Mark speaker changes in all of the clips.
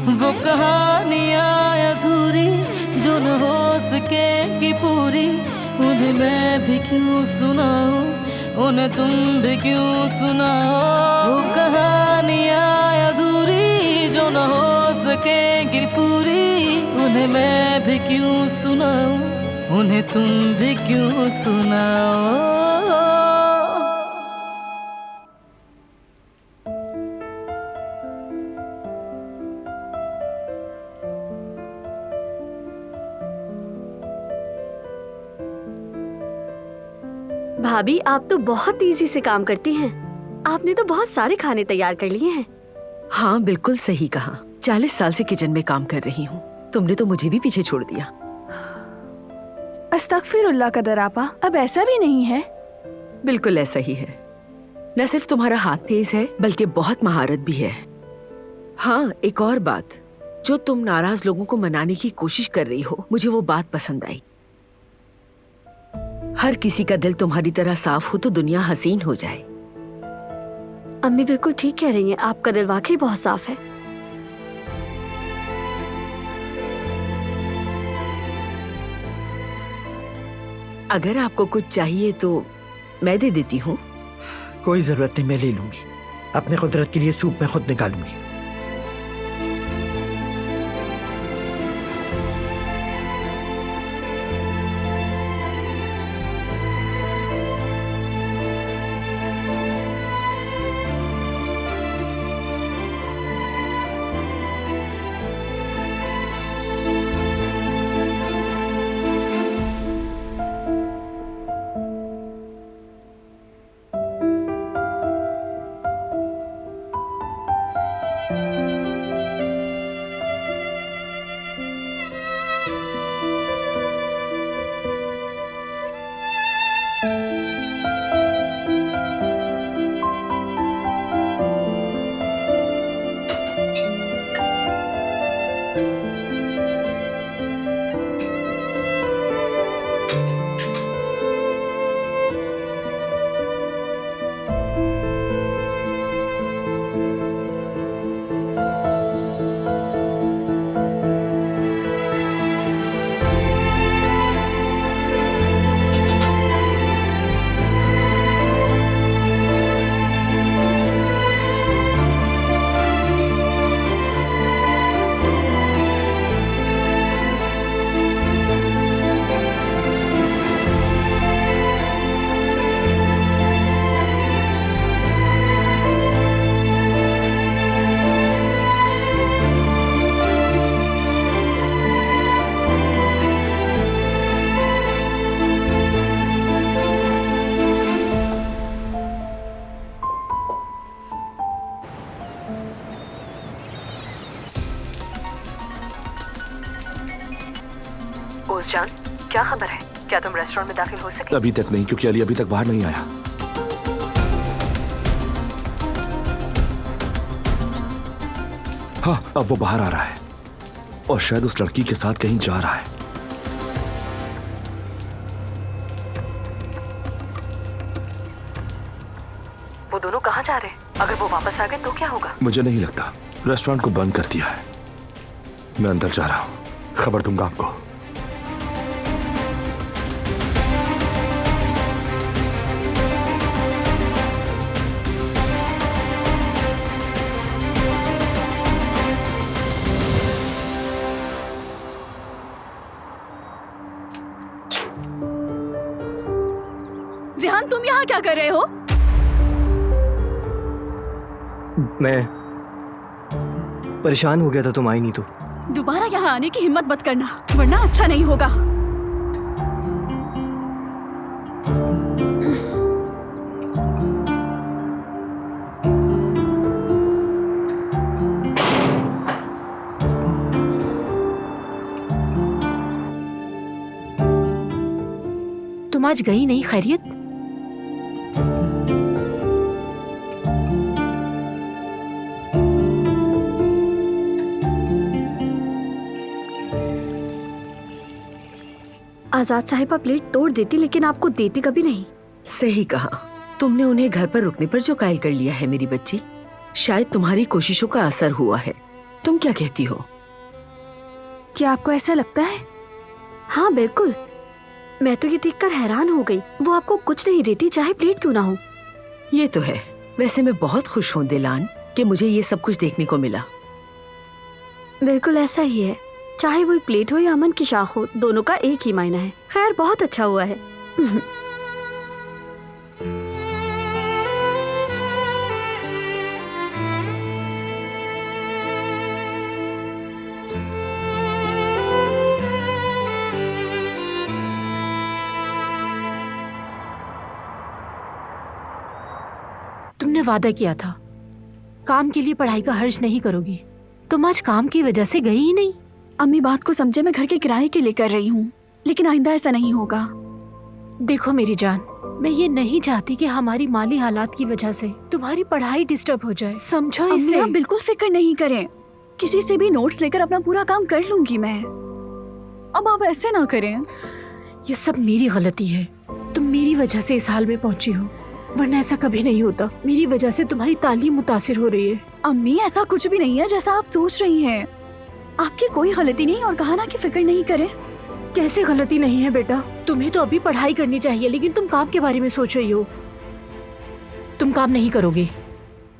Speaker 1: वो कहानियाँ अधूरी जो न हो सकेगी पूरी, उन्हें मैं भी क्यों सुनाऊं, उन्हें तुम भी क्यों सुनाओ। वो कहानियाँ अधूरी जो न हो सकेगी पूरी, उन्हें मैं भी क्यों सुनाऊं, उन्हें तुम भी क्यों सुनाओ।
Speaker 2: भाभी, आप तो बहुत तेजी से काम करती हैं। आपने तो बहुत सारे खाने तैयार कर लिए हैं।
Speaker 3: हाँ, बिल्कुल सही कहा। 40 साल से किचन में काम कर रही हूँ। तुमने तो मुझे भी पीछे छोड़ दिया।
Speaker 4: अस्तगफिरुल्लाह कदर आपा, अब ऐसा भी नहीं है।
Speaker 3: बिल्कुल ऐसा ही है। न सिर्फ तुम्हारा हाथ तेज है, बल्कि बहुत महारत भी है। हाँ, एक और बात, जो तुम नाराज लोगों को मनाने की कोशिश कर रही हो, मुझे वो बात पसंद आई। हर किसी का दिल तुम्हारी तरह साफ हो तो दुनिया हसीन हो जाए।
Speaker 2: अम्मी बिल्कुल ठीक कह रही हैं, आपका दिल वाकई बहुत साफ है।
Speaker 3: अगर आपको कुछ चाहिए तो मैं दे देती हूँ।
Speaker 5: कोई जरूरत नहीं, मैं ले लूंगी। अपने कुदरत के लिए सूप मैं खुद निकालूंगी।
Speaker 3: ओज़जान, क्या खबर है? क्या तुम रेस्टोरेंट में दाखिल हो सके?
Speaker 6: अभी तक नहीं, क्योंकि अली अभी तक बाहर नहीं आया। हाँ, अब वो बाहर आ रहा है और शायद उस लड़की के साथ कहीं जा रहा है।
Speaker 3: वो दोनों कहाँ जा रहे हैं? अगर वो वापस आ गए तो क्या होगा?
Speaker 6: मुझे नहीं लगता। रेस्टोरेंट को बंद कर दिया है। मैं अंदर जा रहा हूँ, खबर दूंगा आपको।
Speaker 4: जिहान, तुम यहाँ क्या कर रहे हो?
Speaker 7: मैं परेशान हो गया था, तुम आई नहीं तो।
Speaker 4: दोबारा यहाँ आने की हिम्मत मत करना, वरना अच्छा नहीं होगा।
Speaker 3: तुम आज गई नहीं? खैरियत?
Speaker 2: आजाद साहिबा प्लेट तोड़ देती, लेकिन आपको देती कभी नहीं।
Speaker 3: सही कहा। तुमने उन्हें घर पर रुकने पर जो कायल कर लिया है मेरी बच्ची। शायद तुम्हारी कोशिशों का असर हुआ है। तुम तुम क्या कहती हो?
Speaker 4: क्या आपको ऐसा लगता है?
Speaker 2: हाँ बिल्कुल। मैं तो ये देखकर हैरान हो गई। वो आपको कुछ नहीं देती, चाहे प्लेट क्यों ना हो।
Speaker 3: ये तो है। वैसे मैं बहुत खुश हूँ दिलान कि मुझे ये सब कुछ देखने को मिला।
Speaker 2: बिल्कुल ऐसा ही है। चाहे वो प्लेट हो या अमन की शाख हो, दोनों का एक ही मायना है। खैर बहुत अच्छा हुआ है।
Speaker 8: तुमने वादा किया था काम के लिए पढ़ाई का हर्ज नहीं करोगी। तुम आज काम की वजह से गई ही नहीं।
Speaker 4: अम्मी बात को समझे, मैं घर के किराए के लिए कर रही हूँ, लेकिन आइंदा ऐसा नहीं होगा।
Speaker 8: देखो मेरी जान, मैं ये नहीं चाहती कि हमारी माली हालात की वजह से तुम्हारी पढ़ाई डिस्टर्ब हो जाए, समझो
Speaker 4: अम्मी
Speaker 8: इसे।
Speaker 4: आप बिल्कुल फिक्र नहीं करें, किसी से भी नोट्स लेकर अपना पूरा काम कर लूंगी मैं। अब आप ऐसे ना करें।
Speaker 8: ये सब मेरी गलती है। तुम मेरी वजह से इस हाल में पहुंची हो, वरना ऐसा कभी नहीं होता। मेरी वजह से तुम्हारी तालीम मुतासिर हो रही है।
Speaker 4: अम्मी ऐसा कुछ भी नहीं है जैसा आप सोच रही हैं। आपकी कोई गलती नहीं, और कहा ना कि फिक्र नहीं करें।
Speaker 8: कैसे गलती नहीं है बेटा? तुम्हें तो अभी पढ़ाई करनी चाहिए, लेकिन तुम काम के बारे में सोच रही हो। तुम काम नहीं करोगे,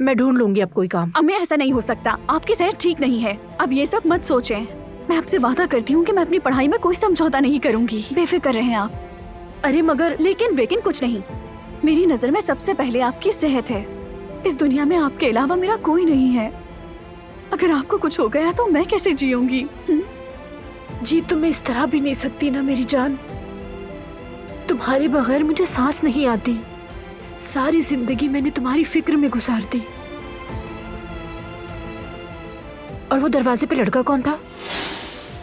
Speaker 8: मैं ढूंढ लूंगी अब कोई काम।
Speaker 4: अम्मी ऐसा नहीं हो सकता, आपकी सेहत ठीक नहीं है। अब ये सब मत सोचें। मैं आपसे वादा करती हूँ कि मैं अपनी पढ़ाई में कोई समझौता नहीं करूंगी। बेफिक्र रहें आप।
Speaker 8: अरे मगर
Speaker 4: लेकिन कुछ नहीं। मेरी नजर में सबसे पहले आपकी सेहत है। इस दुनिया में आपके अलावा मेरा कोई नहीं है। अगर आपको कुछ हो गया तो मैं कैसे जीऊंगी?
Speaker 8: जी तो मैं इस तरह भी नहीं सकती ना मेरी जान। तुम्हारे बगैर मुझे सांस नहीं आती। सारी जिंदगी मैंने तुम्हारी फिक्र में गुजार दी। और वो दरवाजे पे लड़का कौन था?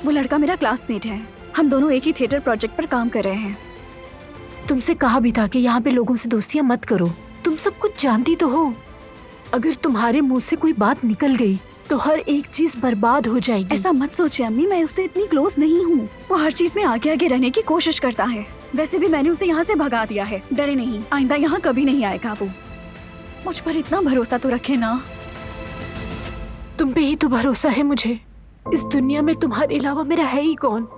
Speaker 4: वो लड़का मेरा क्लासमेट है। हम दोनों एक ही थिएटर प्रोजेक्ट पर काम कर रहे हैं।
Speaker 8: तुमसे कहा भी था कि यहाँ पे लोगों से दोस्तियां मत करो। तुम सब कुछ जानती तो हो। अगर तुम्हारे मुंह से कोई बात निकल गई तो हर एक चीज बर्बाद हो जाएगी।
Speaker 4: ऐसा मत सोचिए अम्मी, मैं उससे इतनी क्लोज नहीं हूँ। वो हर चीज में आगे आगे रहने की कोशिश करता है। वैसे भी मैंने उसे यहाँ से भगा दिया है। डरे नहीं, आइंदा यहाँ कभी नहीं आएगा वो। मुझ पर इतना भरोसा तो रखे ना।
Speaker 8: तुम पे ही तो भरोसा है मुझे। इस दुनिया में तुम्हारे अलावा मेरा है ही कौन?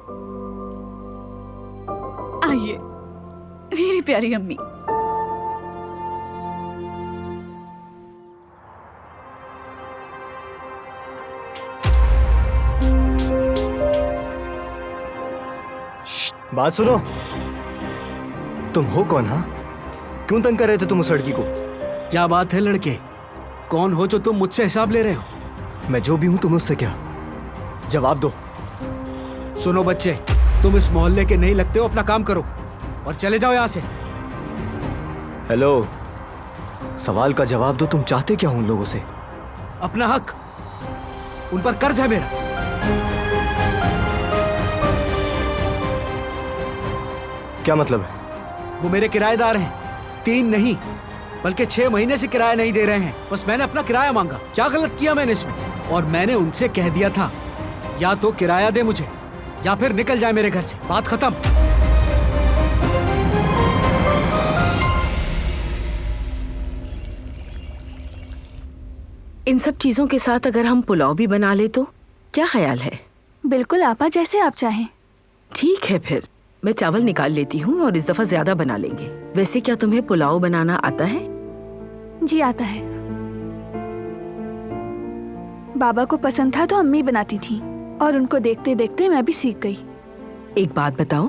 Speaker 4: आइए मेरी प्यारी अम्मी।
Speaker 7: बात सुनो। तुम हो कौन? हाँ, क्यों तंग कर रहे थे तुम उस लड़की को?
Speaker 5: क्या बात है लड़के? कौन हो जो तुम मुझसे हिसाब ले रहे हो?
Speaker 7: मैं जो भी हूं, तुम उससे क्या? जवाब दो।
Speaker 5: सुनो बच्चे, तुम इस मोहल्ले के नहीं लगते हो। अपना काम करो और चले जाओ यहाँ से।
Speaker 7: हेलो, सवाल का जवाब दो। तुम चाहते क्या हो उन लोगों से?
Speaker 5: अपना हक। उन पर कर्ज है मेरा।
Speaker 7: क्या मतलब है?
Speaker 5: वो मेरे किराएदार हैं। 3 नहीं बल्कि 6 महीने से किराया नहीं दे रहे हैं। बस मैंने अपना किराया मांगा। क्या गलत किया मैंने इसमें? और मैंने उनसे कह दिया था या तो किराया दे मुझे या फिर निकल जाए मेरे घर से। बात खत्म।
Speaker 3: इन सब चीजों के साथ अगर हम पुलाव भी बना ले तो क्या ख्याल है?
Speaker 4: बिल्कुल आपा, जैसे आप चाहें।
Speaker 3: ठीक है, फिर मैं चावल निकाल लेती हूँ और इस दफा ज्यादा बना लेंगे। वैसे क्या तुम्हें पुलाव बनाना आता है?
Speaker 4: जी आता है। बाबा को पसंद था तो अम्मी बनाती थी, और उनको देखते देखते मैं भी सीख गई।
Speaker 3: एक बात बताओ,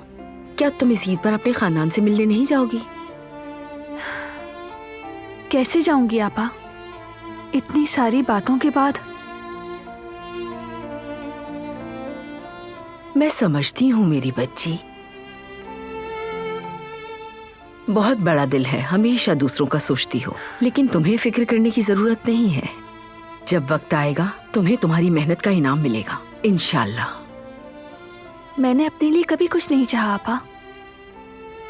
Speaker 3: क्या तुम इस ईद पर अपने खानदान से मिलने नहीं जाओगी?
Speaker 4: कैसे जाऊंगी आपा, इतनी सारी बातों के बाद।
Speaker 3: मैं समझती हूँ मेरी बच्ची, बहुत बड़ा दिल है, हमेशा दूसरों का सोचती हो, लेकिन तुम्हें फिक्र करने की जरूरत नहीं है। जब वक्त आएगा तुम्हें तुम्हारी मेहनत का इनाम मिलेगा, इंशाल्लाह।
Speaker 4: मैंने अपने लिए कभी कुछ नहीं चाहा आपा,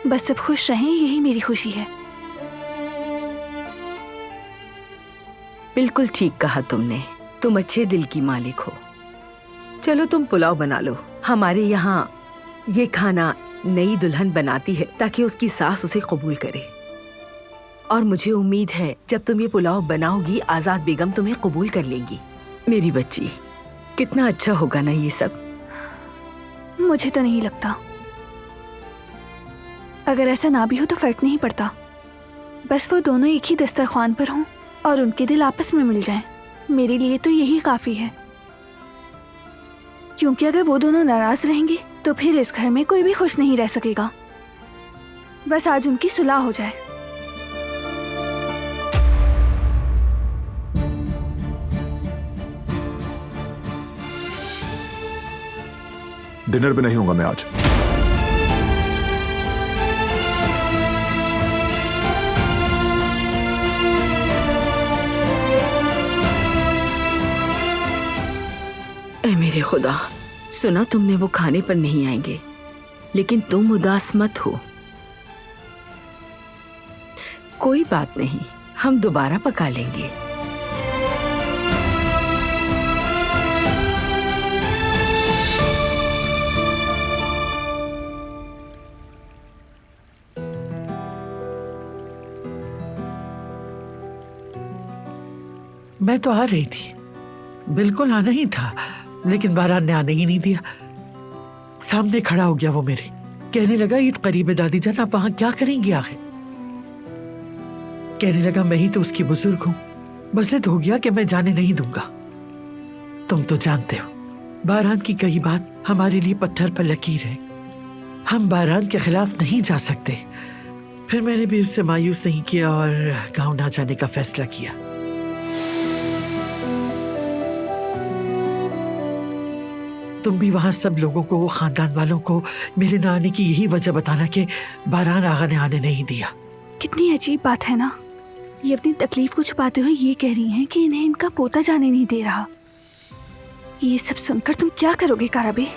Speaker 4: बस सब खुश रहें यही मेरी खुशी है।
Speaker 3: बिल्कुल ठीक कहा तुमने, तुम अच्छे दिल की मालिक हो। चलो तुम पुलाव बना लो। हमारे यहाँ ये खाना नई दुल्हन बनाती है ताकि उसकी सास उसे कबूल करे, और मुझे उम्मीद है जब तुम ये पुलाव बनाओगी आजाद बेगम तुम्हें कबूल कर लेंगी। मेरी बच्ची, कितना अच्छा होगा ना ये सब।
Speaker 4: मुझे तो नहीं लगता। अगर ऐसा ना भी हो तो फर्क नहीं पड़ता, बस वो दोनों एक ही दस्तरखान पर हों और उनके दिल आपस में मिल जाएं। मेरे लिए तो यही काफी है, क्योंकि अगर वो दोनों नाराज रहेंगे तो फिर इस घर में कोई भी खुश नहीं रह सकेगा। बस आज उनकी सुलह हो जाए।
Speaker 9: डिनर पे नहीं होगा मैं आज।
Speaker 3: ऐ मेरे खुदा, सुना तुमने वो खाने पर नहीं आएंगे, लेकिन तुम उदास मत हो। कोई बात नहीं, हम दोबारा पका लेंगे।
Speaker 10: मैं तो आ रही थी, बिल्कुल आना ही था, लेकिन बारान ने आने ही नहीं दिया। सामने खड़ा हो गया वो मेरे, कहने लगा ईद करीब है दादी जान, आप वहां क्या करेंगी आखिर। कहने लगा मैं ही तो उसकी बुजुर्ग हूं, बस जिद हो गया कि मैं जाने नहीं दूंगा। तुम तो जानते हो बारान की कई बात हमारे लिए पत्थर पर लकीर है, हम बारान के खिलाफ नहीं जा सकते। फिर मैंने भी उससे मायूस नहीं किया और गाँव ना जाने का फैसला किया। तुम भी वहां सब लोगों को, खानदान वालों को मेरे न आने की यही वजह बताना कि बारान आगा ने आने नहीं दिया।
Speaker 4: कितनी अजीब बात है ना, ये अपनी तकलीफ को छुपाते हुए ये कह रही हैं कि इन्हें इनका पोता जाने नहीं दे रहा। ये सब सुनकर तुम क्या करोगे काराबे?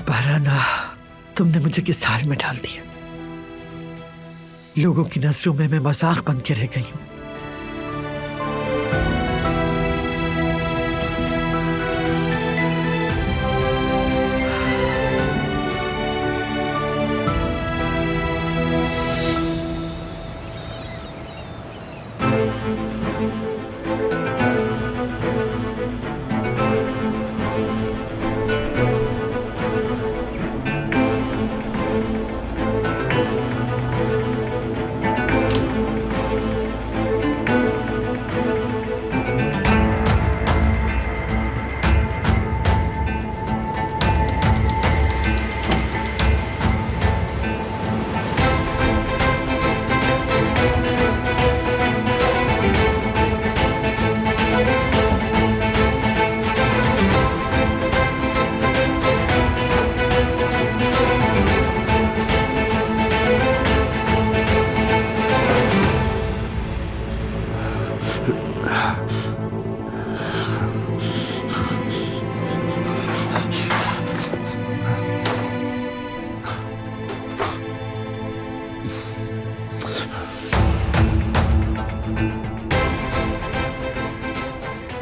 Speaker 10: बारान, तुमने मुझे किस हाल में डाल दिया। लोगों की नजरों में मैं मजाक बन के रह गई हूं।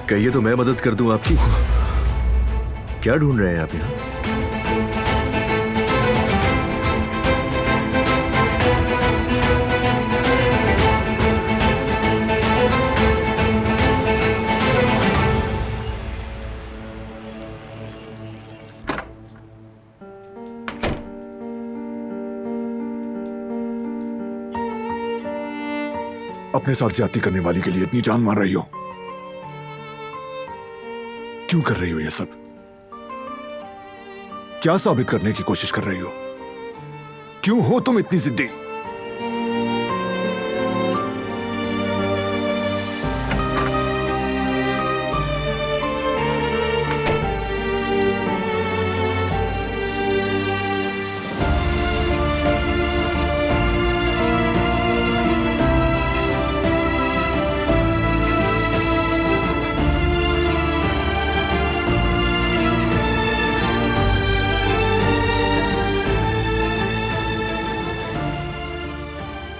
Speaker 6: कहिए तो मैं मदद कर दूं आपकी। क्या ढूंढ रहे हैं आप यहाँ?
Speaker 9: अपने साथ ज्यादती करने वाली के लिए इतनी जान मार रही हो, क्यों कर रही हो ये सब? क्या साबित करने की कोशिश कर रही हो? क्यों हो तुम इतनी जिद्दी?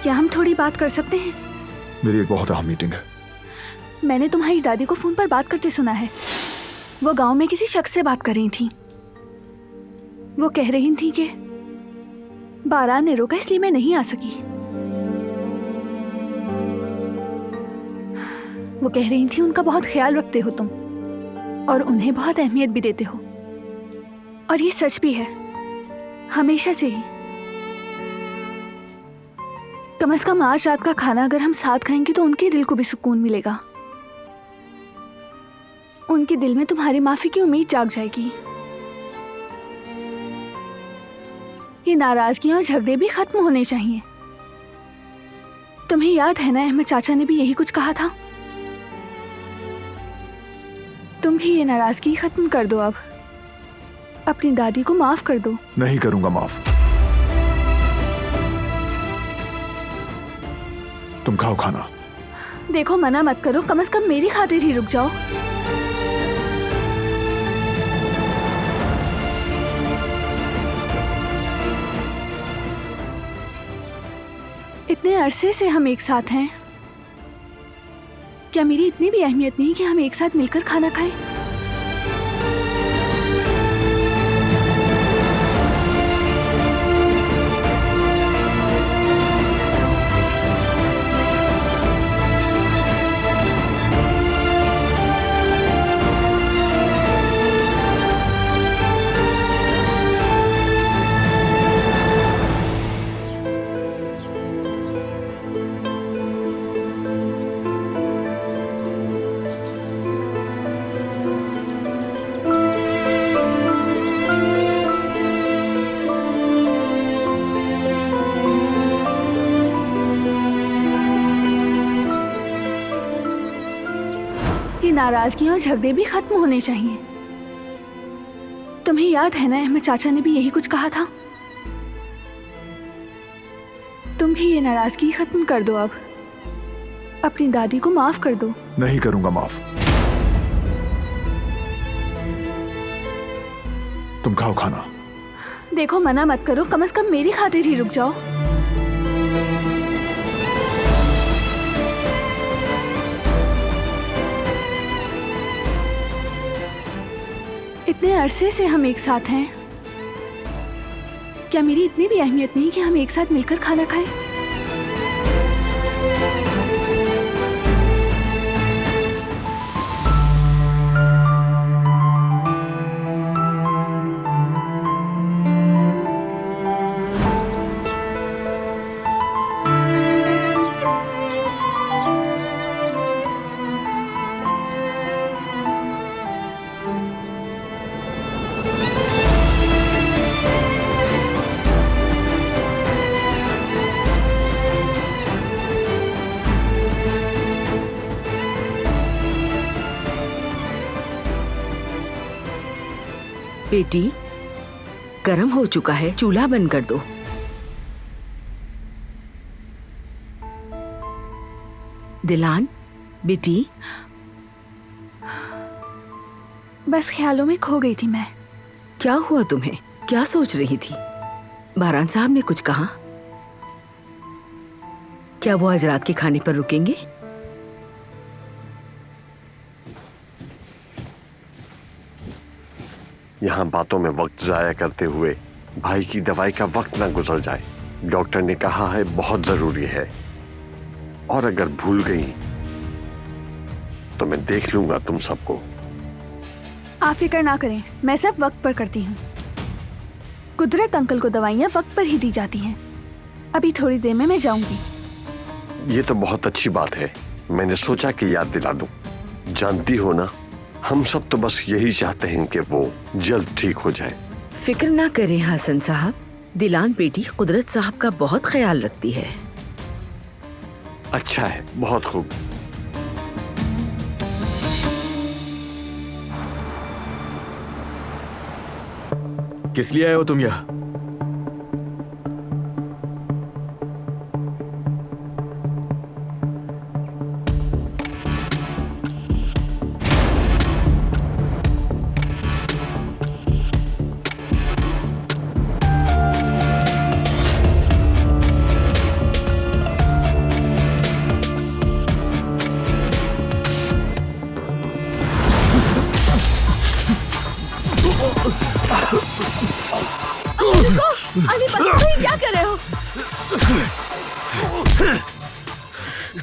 Speaker 4: क्या हम थोड़ी बात कर सकते हैं?
Speaker 9: मेरी एक बहुत अहम मीटिंग है।
Speaker 4: मैंने तुम्हारी दादी को फोन पर बात करते सुना है। वो गांव में किसी शख्स से बात कर रही थी। वो कह रही थी कि बारान ने रोका इसलिए मैं नहीं आ सकी। वो कह रही थी उनका बहुत ख्याल रखते हो तुम और उन्हें बहुत अहमियत भी देते हो, और ये सच भी है, हमेशा से ही। कम से कम आज रात का खाना अगर हम साथ खाएंगे तो उनके दिल को भी सुकून मिलेगा। उनके दिल में तुम्हारी माफी की उम्मीद जाग जाएगी। ये नाराजगी और झगड़े भी खत्म होने चाहिए। तुम्हें याद है ना, अहमद चाचा ने भी यही कुछ कहा था। तुम भी ये नाराजगी खत्म कर दो। अब अपनी दादी को माफ कर दो।
Speaker 9: नहीं करूंगा माफ। तुम खाओ खाना।
Speaker 4: देखो मना मत करो, कम से कम मेरी खातिर ही रुक जाओ। इतने अरसे से हम एक साथ हैं, क्या मेरी इतनी भी अहमियत नहीं कि हम एक साथ मिलकर खाना खाएं? नाराजगी और झगड़े भी खत्म होने चाहिए। तुम्हें याद है ना, अहमद चाचा ने भी यही कुछ कहा था। तुम भी ये नाराजगी खत्म कर दो। अब अपनी दादी को माफ कर दो।
Speaker 9: नहीं करूंगा माफ। तुम खाओ खाना।
Speaker 4: देखो मना मत करो, कम से कम मेरी खातिर ही रुक जाओ। इतने अरसे से हम एक साथ हैं, क्या मेरी इतनी भी अहमियत नहीं कि हम एक साथ मिलकर खाना खाएं?
Speaker 3: बेटी, गरम हो चुका है, चूल्हा बंद कर दो। दिलान, बेटी।
Speaker 4: बस ख्यालों में खो गई थी मैं।
Speaker 3: क्या हुआ तुम्हें? क्या सोच रही थी? बारान साहब ने कुछ कहा? क्या वो आज रात के खाने पर रुकेंगे?
Speaker 11: यहाँ बातों में वक्त जाया करते हुए भाई की दवाई का वक्त ना गुजर जाए। डॉक्टर ने कहा है बहुत जरूरी है, और अगर भूल गई तो मैं देख लूंगा तुम सबको।
Speaker 4: आप फिक्र ना करें, मैं सब वक्त पर करती हूँ। कुदरत अंकल को दवाइयाँ वक्त पर ही दी जाती हैं। अभी थोड़ी देर में मैं जाऊंगी।
Speaker 11: ये तो बहुत अच्छी बात है, मैंने सोचा कि याद दिला दूं। जानती हो ना, हम सब तो बस यही चाहते हैं कि वो जल्द ठीक हो जाए।
Speaker 3: फिक्र ना करें हसन साहब, दिलान बेटी कुदरत साहब का बहुत ख्याल रखती है।
Speaker 11: अच्छा है, बहुत खूब।
Speaker 6: किस लिए आए हो तुम यहाँ?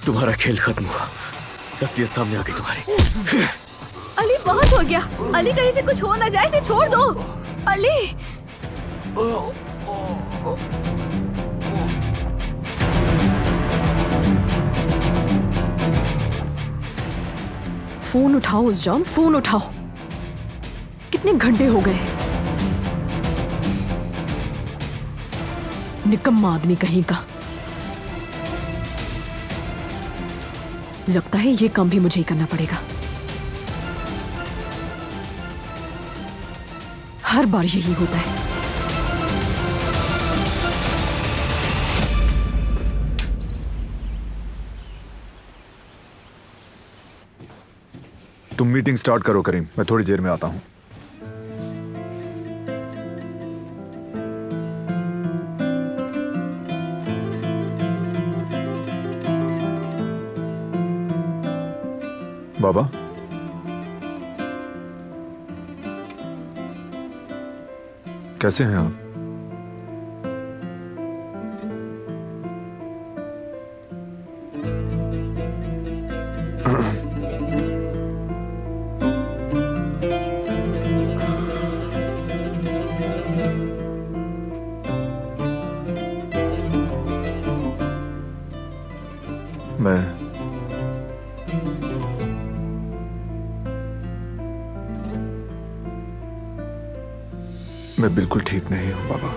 Speaker 7: तुम्हारा खेल खत्म हुआ, असलियत सामने आ गई तुम्हारी।
Speaker 4: अली बहुत हो गया, अली कहीं से कुछ हो ना जाए, इसे छोड़ दो। अली फोन उठाओ उस्जान, फोन उठाओ। कितने घंटे हो गए? निकम्मा आदमी कहीं का। लगता है ये काम भी मुझे ही करना पड़ेगा। हर बार यही होता है।
Speaker 9: तुम मीटिंग स्टार्ट करो करीम, मैं थोड़ी देर में आता हूं। बाबा, कैसे हैं आप? मैं बिल्कुल ठीक नहीं हूं बाबा।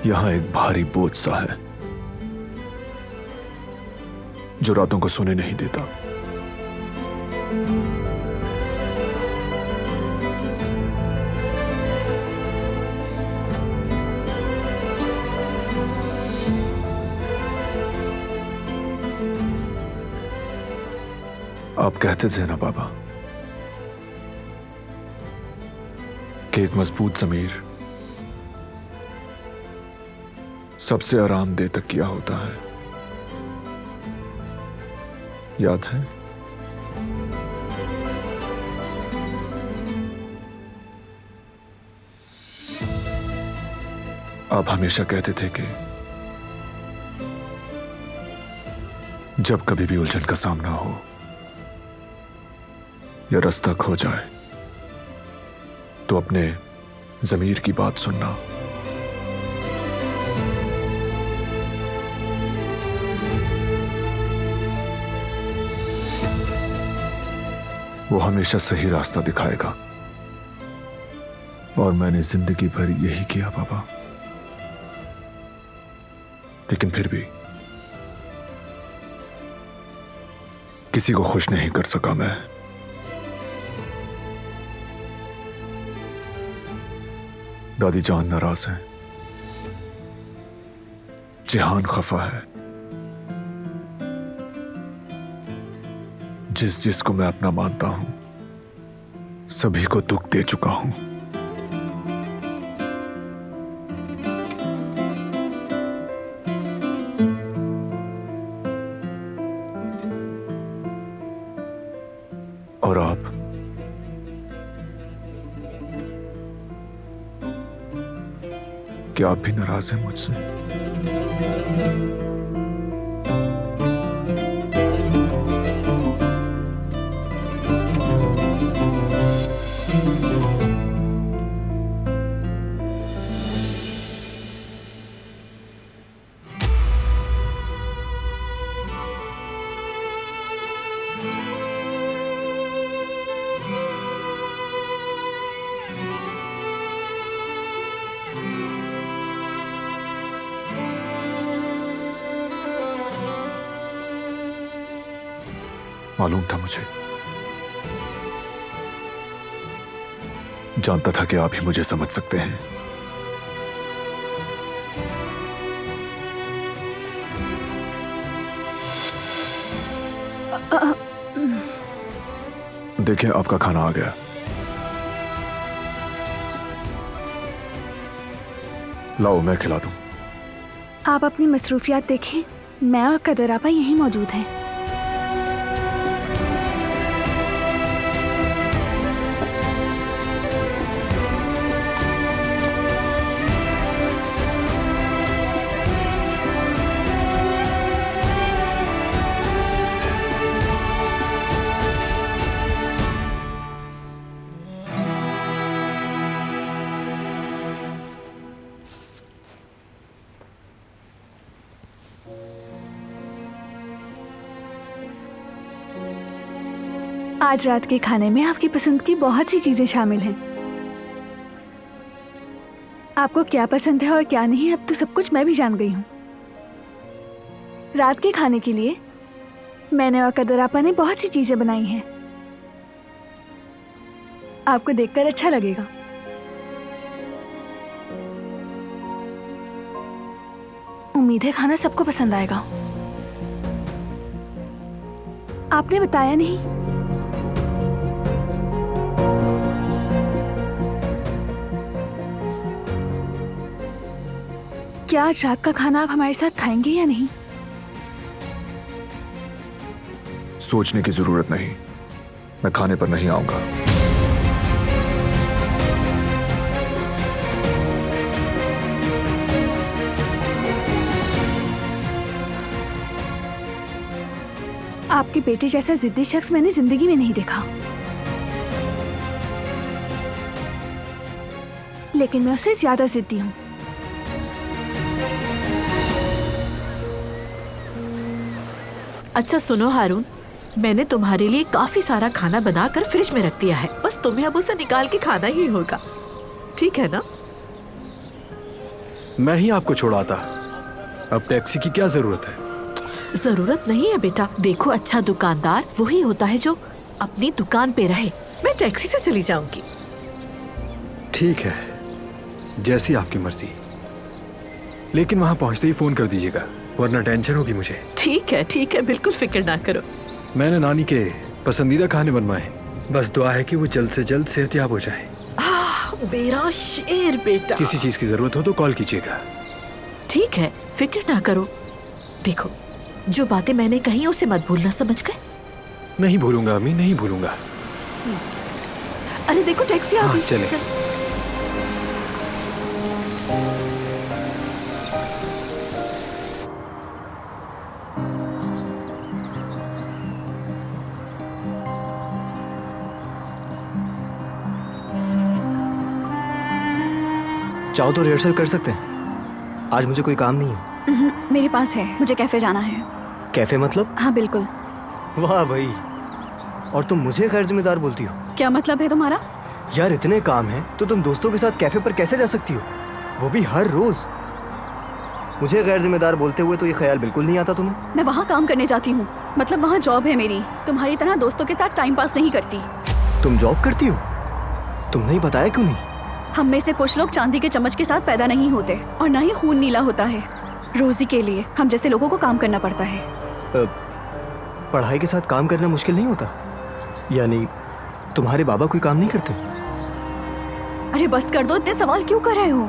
Speaker 9: यहां एक भारी बोझ सा है जो रातों को सोने नहीं देता। आप कहते थे ना बाबा कि एक मजबूत ज़मीर सबसे आरामदेह तकिया होता है, याद है? आप हमेशा कहते थे कि जब कभी भी उलझन का सामना हो या रास्ता खो जाए तो अपने ज़मीर की बात सुनना। वो हमेशा सही रास्ता दिखाएगा और मैंने जिंदगी भर यही किया बाबा। लेकिन फिर भी किसी को खुश नहीं कर सका मैं। दादी जान नाराज है, जिहान खफा है। जिसको मैं अपना मानता हूं सभी को दुख दे चुका हूं। और आप क्या आप भी नाराज हैं मुझसे? मालूम था मुझे, जानता था कि आप ही मुझे समझ सकते हैं। देखिए आपका खाना आ गया। लाओ मैं खिला दूं।
Speaker 2: आप अपनी मसरूफियात देखें, मैं और कदर आपा यहीं मौजूद हैं।
Speaker 4: आज रात के खाने में आपकी पसंद की बहुत सी चीजें शामिल हैं। आपको क्या पसंद है और क्या नहीं, अब तो सब कुछ मैं भी जान गई हूँ। रात के खाने के लिए मैंने और कदर आपा ने बहुत सी चीजें बनाई हैं। आपको देखकर अच्छा लगेगा। उम्मीद है खाना सबको पसंद आएगा। आपने बताया नहीं। क्या आज रात का खाना आप हमारे साथ खाएंगे या नहीं?
Speaker 9: सोचने की जरूरत नहीं, मैं खाने पर नहीं आऊंगा।
Speaker 4: आपके बेटे जैसा जिद्दी शख्स मैंने जिंदगी में नहीं देखा, लेकिन मैं उससे ज्यादा जिद्दी हूँ।
Speaker 8: अच्छा सुनो हारून, मैंने तुम्हारे लिए काफी सारा खाना बनाकर फ्रिज में रख दिया है, बस तुम्हें अब उसे निकाल के खाना ही होगा, ठीक है ना?
Speaker 6: मैं ही आपको छोड़ाता, अब टैक्सी की क्या जरूरत है?
Speaker 8: जरूरत नहीं है बेटा, देखो अच्छा दुकानदार वही होता है जो अपनी दुकान पे रहे। मैं टैक्सी से चली जाऊंगी।
Speaker 6: ठीक है, जैसी आपकी मर्जी, लेकिन वहां पहुंचते ही फोन कर दीजिएगा, वरना टेंशन होगी मुझे।
Speaker 8: ठीक है, बिल्कुल फिक्र ना करो।
Speaker 6: मैंने नानी के पसंदीदा खाने बनवाए, बस दुआ है कि वो जल्द से जल्द सेहतयाब हो जाए।
Speaker 8: मेरा शेर बेटा।
Speaker 6: किसी चीज की जरूरत हो तो कॉल कीजिएगा।
Speaker 8: ठीक है, फिक्र ना करो। देखो जो बातें मैंने कही उसे मत भूलना, समझ गए?
Speaker 6: नहीं भूलूंगा अम्मी, नहीं भूलूंगा।
Speaker 8: अरे देखो टैक्सी आ गई।
Speaker 6: चले।
Speaker 7: चाहो तो रिहर्सल कर सकते हैं, आज मुझे कोई काम नहीं है।
Speaker 4: मेरे पास है, मुझे कैफे जाना है।
Speaker 7: कैफे मतलब?
Speaker 4: हाँ बिल्कुल।
Speaker 7: वाह भाई, और तुम मुझे गैर जिम्मेदार बोलती हो?
Speaker 4: क्या मतलब है तुम्हारा?
Speaker 7: यार इतने काम हैं तो तुम दोस्तों के साथ कैफे पर कैसे जा सकती हो, वो भी हर रोज? मुझे गैर जिम्मेदार बोलते हुए तो ये ख्याल बिल्कुल नहीं आता तुम्हें?
Speaker 4: मैं वहाँ काम करने जाती हूँ, मतलब वहाँ जॉब है मेरी। तुम्हारी तरह दोस्तों के साथ टाइम पास नहीं करती।
Speaker 7: तुम जॉब करती हो? तुमने ही बताया क्यों नहीं?
Speaker 4: हम में से कुछ लोग चांदी के चम्मच के साथ पैदा नहीं होते और ना ही खून नीला होता है। रोजी के लिए हम जैसे लोगों को काम करना पड़ता है।
Speaker 7: पढ़ाई के साथ काम करना मुश्किल नहीं होता? यानी तुम्हारे बाबा कोई काम नहीं करते?
Speaker 4: अरे बस कर दो, इतने सवाल क्यों कर रहे हो?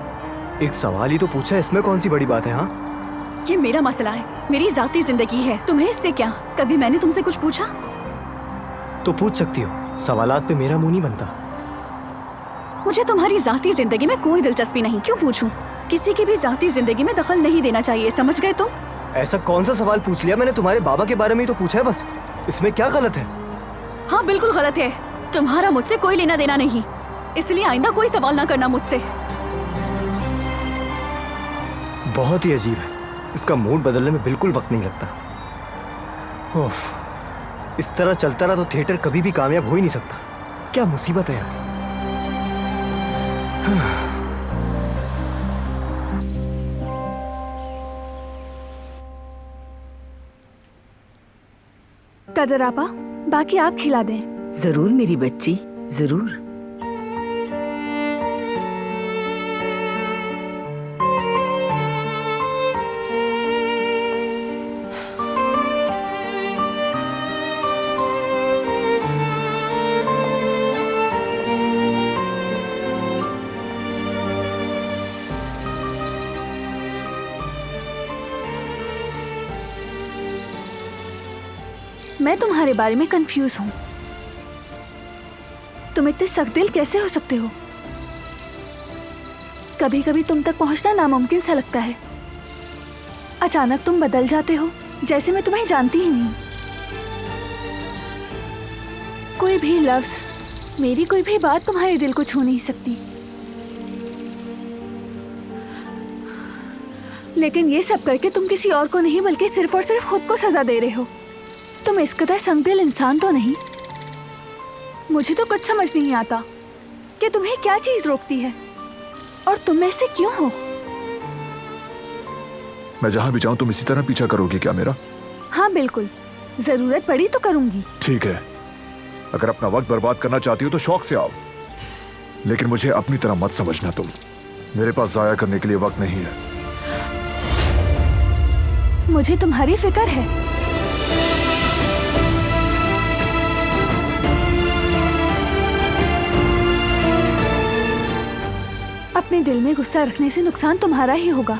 Speaker 7: एक सवाल ही तो पूछा, इसमें कौन सी बड़ी बात है? हाँ,
Speaker 4: ये मेरा मसला है, मेरी जाती जिंदगी है, तुम्हें इससे क्या? कभी मैंने तुमसे कुछ पूछा?
Speaker 7: तो पूछ सकती हो, सवालात पे मेरा मुंह नहीं बनता।
Speaker 4: मुझे तुम्हारी जाती जिंदगी में कोई दिलचस्पी नहीं, क्यों पूछूं? किसी की भी जाती जिंदगी में दखल नहीं देना चाहिए, समझ गए तुम?
Speaker 7: ऐसा कौन सा सवाल पूछ लिया मैंने? तुम्हारे बाबा के बारे में ही तो पूछा है बस, इसमें क्या गलत है?
Speaker 4: हाँ बिल्कुल गलत है, तुम्हारा मुझसे कोई लेना देना नहीं, इसलिए आइंदा कोई सवाल ना करना मुझसे।
Speaker 7: बहुत ही अजीब है, इसका मूड बदलने में बिल्कुल वक्त नहीं लगता। ओफ, इस तरह चलता रहा तो थिएटर कभी भी कामयाब हो ही नहीं सकता। क्या मुसीबत है यार।
Speaker 4: कदर आपा, बाकी आप खिला दें।
Speaker 3: जरूर मेरी बच्ची, जरूर।
Speaker 4: मैं तुम्हारे बारे में कंफ्यूज हूँ। तुम इतने सख्तदिल कैसे हो सकते हो? कभी कभी तुम तक पहुंचना नामुमकिन सा लगता है। अचानक तुम बदल जाते हो, जैसे मैं तुम्हें जानती ही नहीं। कोई भी लफ्ज, मेरी कोई भी बात तुम्हारे दिल को छू नहीं सकती। लेकिन ये सब करके तुम किसी और को नहीं बल्कि सिर्फ और सिर्फ खुद को सजा दे रहे हो। तुम इस कदर संगदिल इंसान तो नहीं। मुझे तो कुछ समझ नहीं आता कि तुम्हें क्या चीज रोकती है और तुम ऐसे क्यों हो।
Speaker 9: मैं जहां भी जाऊं तुम इसी तरह पीछा करोगी क्या मेरा?
Speaker 4: हाँ बिल्कुल, जरूरत पड़ी तो करूंगी।
Speaker 9: ठीक है, अगर अपना वक्त बर्बाद करना चाहती हो तो शौक से आओ, लेकिन मुझे अपनी तरह मत समझना तुम। मेरे पास जाया करने के लिए वक्त नहीं है।
Speaker 4: मुझे तुम्हारी फिक्र है। अपने दिल में गुस्सा रखने से नुकसान तुम्हारा ही होगा।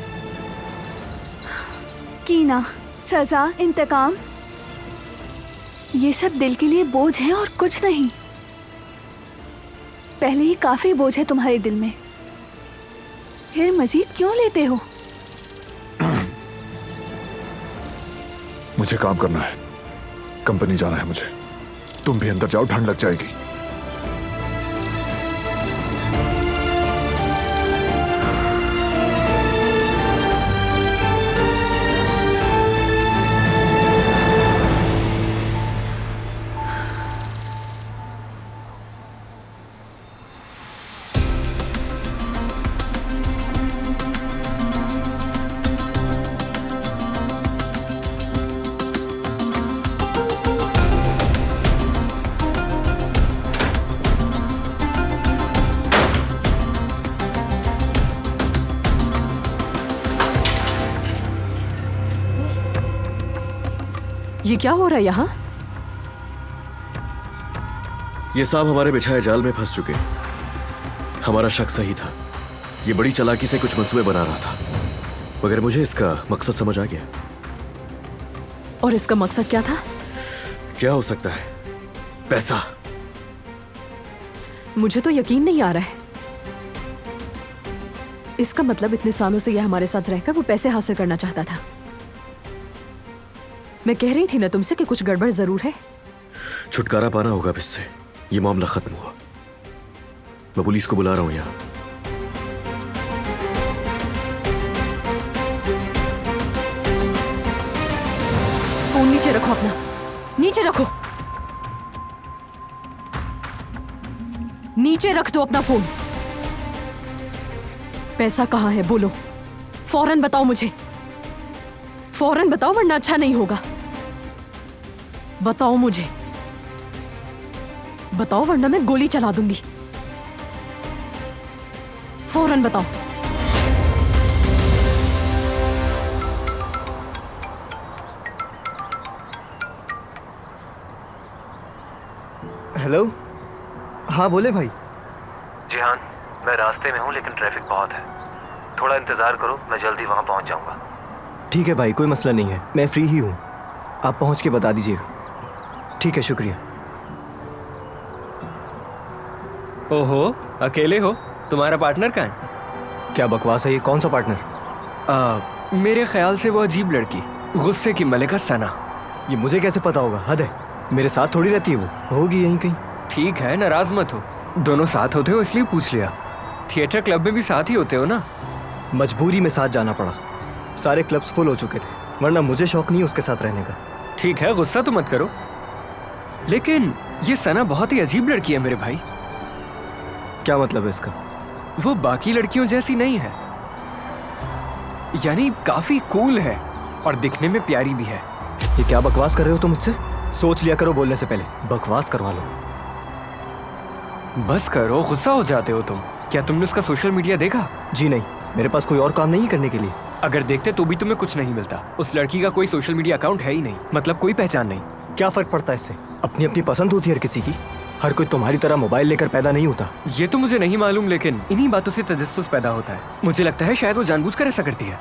Speaker 4: कीना, सजा, इंतकाम, ये सब दिल के लिए बोझ है और कुछ नहीं। पहले ही काफी बोझ है तुम्हारे दिल में, फिर मजीद क्यों लेते हो?
Speaker 9: मुझे काम करना है, कंपनी जाना है मुझे। तुम भी अंदर जाओ, ठंड लग जाएगी।
Speaker 3: ये क्या हो रहा है यहाँ?
Speaker 12: ये सांप हमारे बिछाए जाल में फंस चुके। हमारा शक सही था, ये बड़ी चालाकी से कुछ मंसूबे बना रहा था, मगर मुझे इसका मकसद समझ आ गया।
Speaker 3: और इसका मकसद क्या था?
Speaker 12: क्या हो सकता है? पैसा।
Speaker 3: मुझे तो यकीन नहीं आ रहा है। इसका मतलब इतने सालों से यह हमारे साथ रहकर वो पैसे हासिल करना चाहता था। मैं कह रही थी ना तुमसे कि कुछ गड़बड़ जरूर है।
Speaker 12: छुटकारा पाना होगा अब इससे। ये मामला खत्म हुआ। मैं पुलिस को बुला रहा हूं यहाँ।
Speaker 3: फोन नीचे रखो अपना, नीचे रखो, नीचे रख दो अपना फोन। पैसा कहाँ है बोलो, फौरन बताओ मुझे, फौरन बताओ वरना अच्छा नहीं होगा। बताओ मुझे, बताओ वरना मैं गोली चला दूंगी। फौरन बताओ।
Speaker 7: हेलो, हाँ बोले भाई।
Speaker 13: जिहान, मैं रास्ते में हूँ लेकिन ट्रैफिक बहुत है, थोड़ा इंतजार करो, मैं जल्दी वहां पहुंच जाऊंगा।
Speaker 7: ठीक है भाई, कोई मसला नहीं है, मैं फ्री ही हूँ, आप पहुँच के बता दीजिएगा। ठीक है, शुक्रिया।
Speaker 6: ओहो, अकेले हो? तुम्हारा पार्टनर कहाँ है?
Speaker 7: क्या बकवास है ये? कौन सा पार्टनर?
Speaker 6: मेरे ख्याल से वो अजीब लड़की, गुस्से की मलिका सना।
Speaker 7: ये मुझे कैसे पता होगा? हद है, मेरे साथ थोड़ी रहती है वो, होगी यहीं कहीं।
Speaker 6: ठीक है, नाराज मत हो, दोनों साथ होते हो इसलिए पूछ लिया। थिएटर क्लब में भी साथ ही होते हो ना?
Speaker 7: मजबूरी में साथ जाना पड़ा, सारे क्लब्स फुल हो चुके थे, वरना मुझे शौक नहीं उसके साथ रहने का।
Speaker 6: ठीक है, गुस्सा तो मत करो, लेकिन ये सना बहुत ही अजीब लड़की है मेरे भाई।
Speaker 7: क्या मतलब है इसका?
Speaker 6: वो बाकी लड़कियों जैसी नहीं है, यानी काफी कूल है और दिखने में प्यारी भी है।
Speaker 7: ये क्या बकवास कर रहे हो तुम मुझसे? सोच लिया करो बोलने से पहले, बकवास करवा लो।
Speaker 6: बस करो, गुस्सा हो जाते हो तुम। क्या तुमने उसका सोशल मीडिया देखा?
Speaker 7: जी नहीं, मेरे पास कोई और काम नहीं करने के लिए।
Speaker 6: अगर देखते तो भी तुम्हें कुछ नहीं मिलता। उस लड़की का कोई सोशल मीडिया अकाउंट है ही नहीं, मतलब कोई पहचान नहीं।
Speaker 7: क्या फर्क पड़ता है इससे? अपनी अपनी पसंद होती है हर किसी की, हर कोई तुम्हारी तरह मोबाइल लेकर पैदा नहीं होता।
Speaker 6: ये तो मुझे नहीं मालूम, लेकिन इन्हीं बातों से तजस्सुस पैदा होता है। मुझे लगता है शायद वो जानबूझकर ऐसा करती है,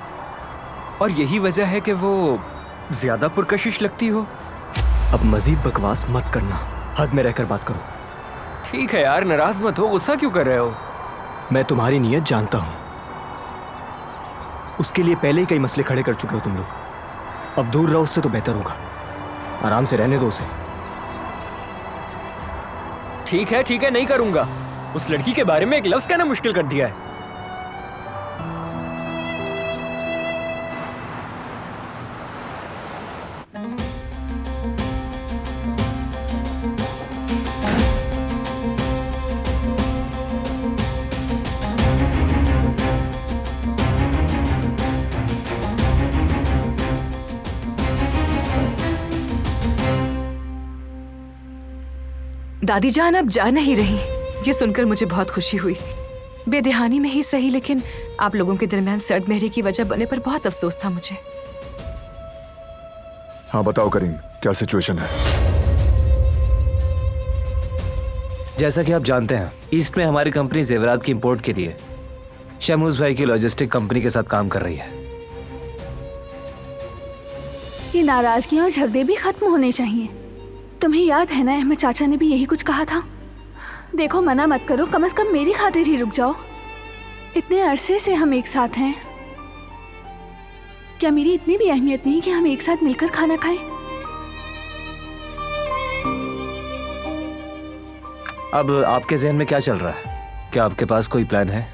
Speaker 6: और यही वजह है कि वो ज्यादा पुरकशिश लगती हो।
Speaker 7: अब मजीद बकवास मत करना, हद में रहकर बात करो।
Speaker 6: ठीक है यार, नाराज मत हो, गुस्सा क्यों कर रहे हो?
Speaker 7: मैं तुम्हारी नीयत जानता हूँ, उसके लिए पहले ही कई मसले खड़े कर चुके हो तुम लोग। अब दूर रहो उससे तो बेहतर होगा, आराम से रहने दो उसे।
Speaker 6: ठीक है, नहीं करूंगा। उस लड़की के बारे में एक लफ्ज कहना मुश्किल कर दिया है।
Speaker 14: दादी जान अब जा नहीं रही, ये सुनकर मुझे बहुत खुशी हुई। बेदहानी में ही सही, लेकिन आप लोगों के दरमियान सर्द मेहरी की वजह बनने पर बहुत अफसोस था मुझे।
Speaker 9: हाँ बताओ करीम, क्या सिचुएशन है?
Speaker 13: जैसा कि आप जानते हैं, ईस्ट में हमारी कंपनी जेवरात की इंपोर्ट के लिए शमूज भाई की लॉजिस्टिक कंपनी के साथ काम कर रही है।
Speaker 4: ये नाराजगी और झगड़े भी खत्म होने चाहिए। तुम्हें याद है ना, अहमद चाचा ने भी यही कुछ कहा था। देखो, मना मत करो, कम से कम मेरी खातिर ही रुक जाओ। इतने अरसे से हम एक साथ हैं, क्या मेरी इतनी भी अहमियत नहीं कि हम एक साथ मिलकर खाना खाएं?
Speaker 13: अब आपके जहन में क्या चल रहा है? क्या आपके पास कोई प्लान है?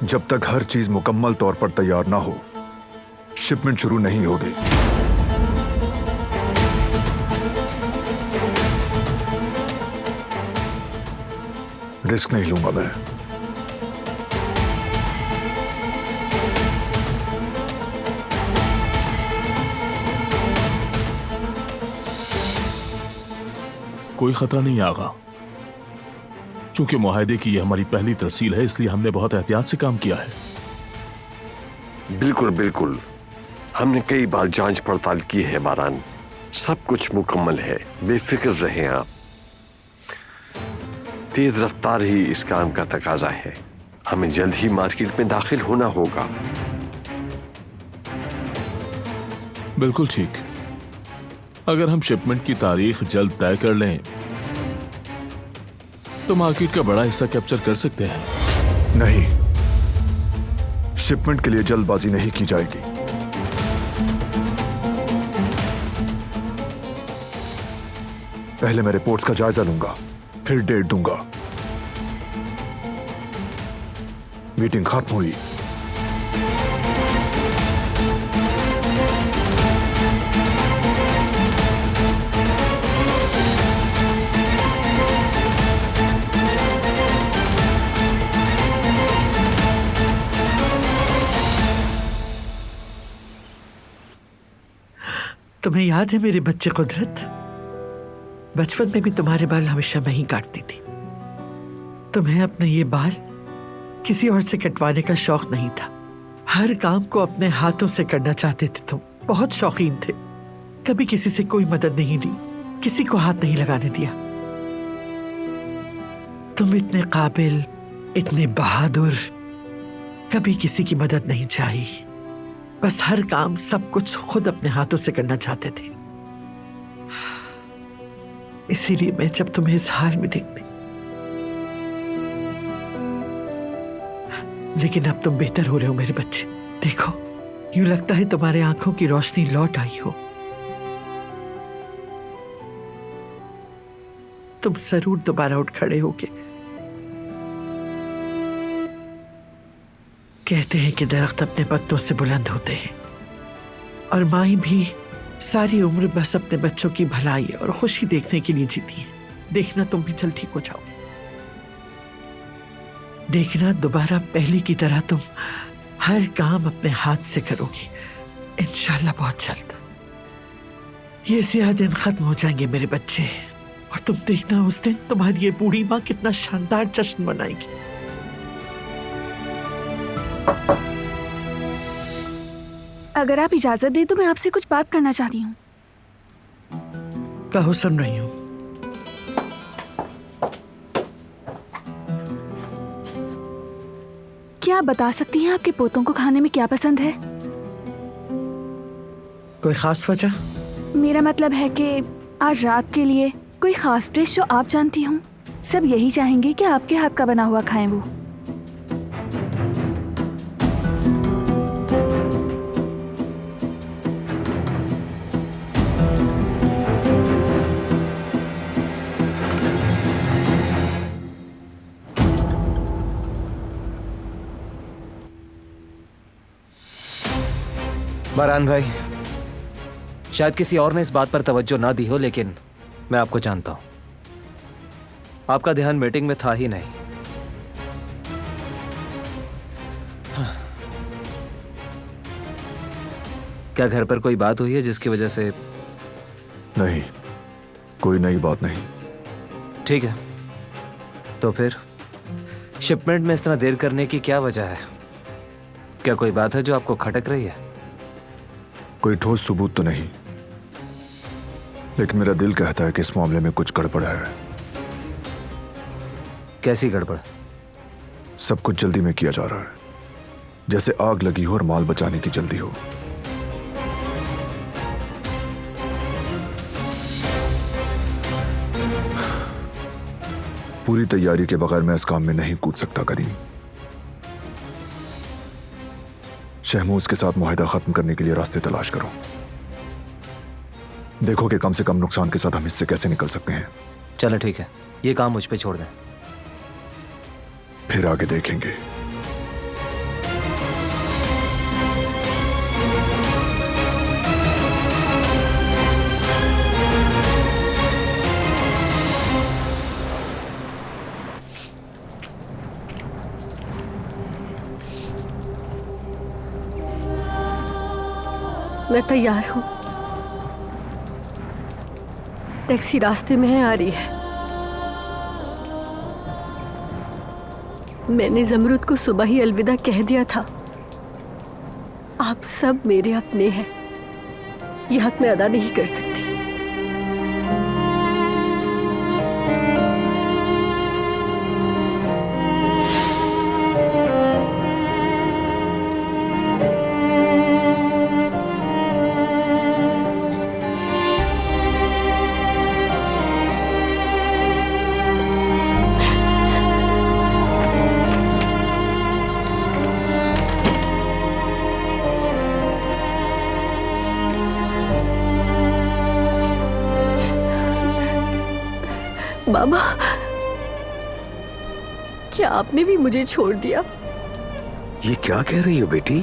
Speaker 9: जब तक हर चीज मुकम्मल तौर पर तैयार ना हो, शिपमेंट शुरू नहीं होगी। रिस्क नहीं लूंगा मैं।
Speaker 15: कोई खतरा नहीं आगा। चूंकि मुआहदे की यह हमारी पहली तरसील है, इसलिए हमने बहुत एहतियात से काम किया है।
Speaker 11: बिल्कुल बिल्कुल, हमने कई बार जांच पड़ताल की है बारान, सब कुछ मुकम्मल है, बेफिक्र रहें आप। तेज रफ्तार ही इस काम का तकाजा है। हमें जल्द ही मार्केट में दाखिल होना होगा।
Speaker 15: बिल्कुल ठीक। अगर हम शिपमेंट की तारीख जल्द तय कर लें तो मार्केट का बड़ा हिस्सा कैप्चर कर सकते हैं।
Speaker 9: नहीं, शिपमेंट के लिए जल्दबाजी नहीं की जाएगी। पहले मैं रिपोर्ट्स का जायजा लूंगा, फिर डेट दूंगा। मीटिंग खत्म हुई।
Speaker 10: तुम्हें याद है मेरे बच्चे कुदरत, बचपन में भी तुम्हारे बाल हमेशा मैं ही काटती थी। तुम्हें अपने ये बाल किसी और से कटवाने का शौक नहीं था। हर काम को अपने हाथों से करना चाहते थे तुम, बहुत शौकीन थे। कभी किसी से कोई मदद नहीं ली, किसी को हाथ नहीं लगाने दिया। तुम इतने काबिल, इतने बहादुर, कभी किसी की मदद नहीं चाहिए। बस हर काम, सब कुछ खुद अपने हाथों से करना चाहते थे। इसीलिए मैं जब तुम्हें इस हाल में देखती, लेकिन अब तुम बेहतर हो रहे हो मेरे बच्चे। देखो, यूं लगता है तुम्हारे आंखों की रोशनी लौट आई हो। तुम जरूर दोबारा उठ खड़े होगे। कहते हैं कि दरख्त अपने पत्तों से बुलंद होते हैं, और माँ भी सारी उम्र बस अपने बच्चों की भलाई और खुशी देखने के लिए जीती है। देखना तुम भी जल्द ठीक हो जाओगे। देखना दोबारा पहले की तरह तुम हर काम अपने हाथ से करोगी, इंशाल्लाह बहुत जल्द। ये स्याह दिन खत्म हो जाएंगे मेरे बच्चे, और तुम देखना उस दिन तुम्हारी ये बूढ़ी माँ कितना शानदार जश्न मनाएगी।
Speaker 4: अगर आप इजाजत दें तो मैं आपसे कुछ बात करना चाहती हूँ।
Speaker 10: कहो, सुन रही हूँ।
Speaker 4: क्या आप बता सकती हैं आपके पोतों को खाने में क्या पसंद है?
Speaker 10: कोई खास वजह?
Speaker 4: मेरा मतलब है कि आज रात के लिए कोई खास डिश जो आप जानती हूँ। सब यही चाहेंगे कि आपके हाथ का बना हुआ खाएं वो।
Speaker 13: बारान भाई, शायद किसी और ने इस बात पर तवज्जो ना दी हो, लेकिन मैं आपको जानता हूं। आपका ध्यान मीटिंग में था ही नहीं। क्या घर पर कोई बात हुई है जिसकी वजह से?
Speaker 9: नहीं, कोई नई बात नहीं।
Speaker 13: ठीक है, तो फिर शिपमेंट में इतना देर करने की क्या वजह है? क्या कोई बात है जो आपको खटक रही है?
Speaker 9: कोई ठोस सबूत तो नहीं, लेकिन मेरा दिल कहता है कि इस मामले में कुछ गड़बड़ है।
Speaker 13: कैसी गड़बड़?
Speaker 9: सब कुछ जल्दी में किया जा रहा है, जैसे आग लगी हो और माल बचाने की जल्दी हो। पूरी तैयारी के बगैर मैं इस काम में नहीं कूद सकता करीम। शहमूज के साथ मुआहिदा खत्म करने के लिए रास्ते तलाश करो। देखो कि कम से कम नुकसान के साथ हम इससे कैसे निकल सकते हैं।
Speaker 13: चलो ठीक है, ये काम मुझ पे छोड़ दें।
Speaker 9: फिर आगे देखेंगे।
Speaker 16: मैं तैयार हूँ। टैक्सी रास्ते में है, आ रही है। मैंने जमरूद को सुबह ही अलविदा कह दिया था। आप सब मेरे अपने हैं, ये हक मैं अदा नहीं कर सकती। मामा, क्या आपने भी मुझे छोड़ दिया?
Speaker 17: ये क्या कह रही हो बेटी?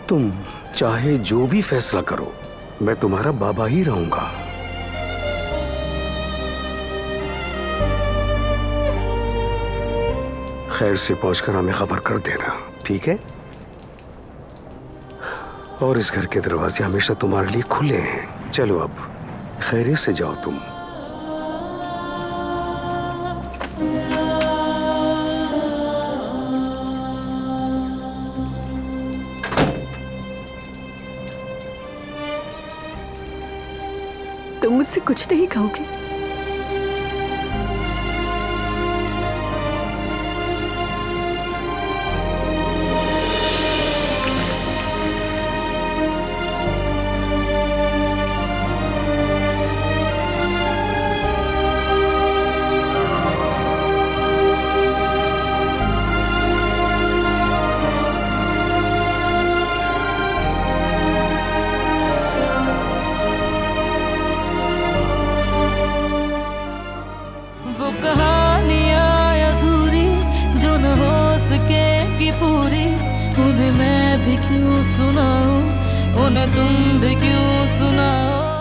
Speaker 17: तुम चाहे जो भी फैसला करो, मैं तुम्हारा बाबा ही रहूंगा। खैर से पहुंचकर हमें खबर कर देना, ठीक है? और इस घर के दरवाजे हमेशा तुम्हारे लिए खुले हैं। चलो अब खैरियत से जाओ तुम।
Speaker 16: तुम मुझसे कुछ नहीं कहोगे?
Speaker 1: उन्हें मैं भी क्यों सुनाऊं, उन्हें तुम भी क्यों सुनाओ।